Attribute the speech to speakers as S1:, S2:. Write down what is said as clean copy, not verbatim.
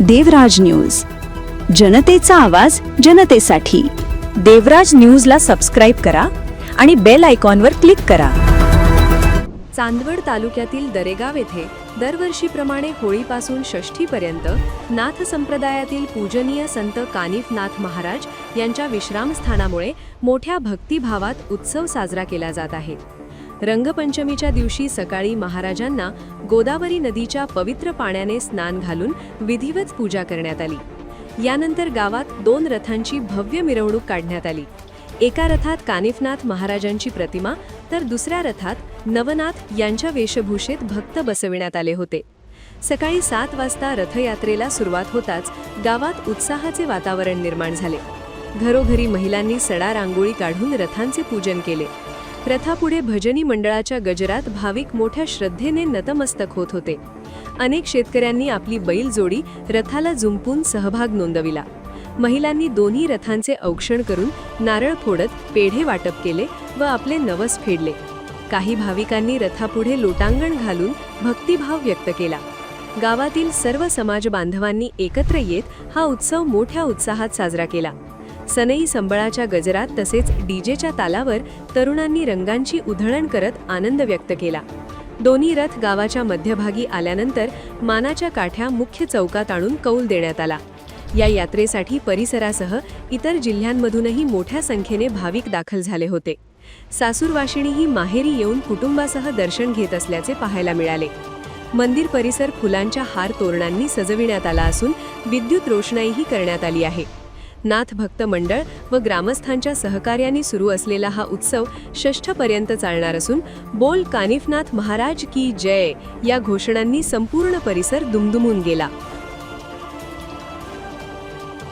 S1: देवराज news, जनतेचा आवाज जनतेसाठी। देवराज न्यूजला सबस्क्राईब करा आणि बेल आयकॉनवर क्लिक करा।
S2: चांदवड तालुक्यातील दरेगाव येथे दरवर्षीप्रमाणे होळीपासून षष्ठीपर्यंत नाथ संप्रदायातील पूजनीय संत कानिफनाथ महाराज यांच्या विश्रामस्थानामुळे मोठ्या भक्तिभावात उत्सव साजरा केला जात आहे। रंगपंचमीच्या दिवशी सकाळी महाराजांना गोदावरी नदीच्या पवित्र पाण्याने स्नान घालून विधिवत पूजा करण्यात आली। यानंतर गावात 2 रथांची भव्य मिरवणूक काढण्यात आली। एका रथात कानिफनाथ महाराजांची प्रतिमा तर दुसऱ्या रथात नवनाथ यांच्या वेशभूषेत भक्त बसविण्यात आले होते। सकाळी 7 वाजता रथयात्रेला सुरुवात होताच गावात उत्साहाचे वातावरण निर्माण झाले। घरोघरी महिलांनी सडा रांगोळी काढून रथांचे पूजन केले। रथापुढे भजनी मंडळाच्या गजरात भाविक मोठ्या श्रद्धेने नतमस्तक होत होते। अनेक शेतकऱ्यांनी आपली बैलजोडी रथाला जुंपून सहभाग नोंदविला। महिलांनी दोन्ही रथांचे औक्षण करून नारळ फोडत पेढे वाटप केले व आपले नवस फेडले। काही भाविकांनी रथापुढे लोटांगण घालून भक्तिभाव व्यक्त केला। गावातील सर्व समाज बांधवांनी एकत्र येत हा उत्सव मोठ्या उत्साहात साजरा केला। सनई संबळाच्या गजरात तसेच डीजेच्या तालावर तरुणांनी रंगांची उधळण करत आनंद व्यक्त केला। दोन्ही रथ गावाच्या मध्यभागी आल्यानंतर मानाच्या काठ्या मुख्य चौकात आणून कौल देण्यात आला। या यात्रेसाठी परिसरासह इतर जिल्ह्यांमधूनही मोठ्या संख्येने भाविक दाखल झाले होते। सासूरवाशिणीही माहेरी येऊन कुटुंबासह दर्शन घेत असल्याचे पाहायला मिळाले। मंदिर परिसर फुलांच्या हार तोरणांनी सजविण्यात आला असून विद्युत रोषणाईही करण्यात आली आहे। नाथ भक्त मंडळ व ग्रामस्थांच्या सहकार्याने सुरू असलेला हा उत्सव षष्ठपर्यंत चालणार असून बोल कानिफनाथ महाराज की जय या घोषणांनी संपूर्ण परिसर दुमदुमून गेला।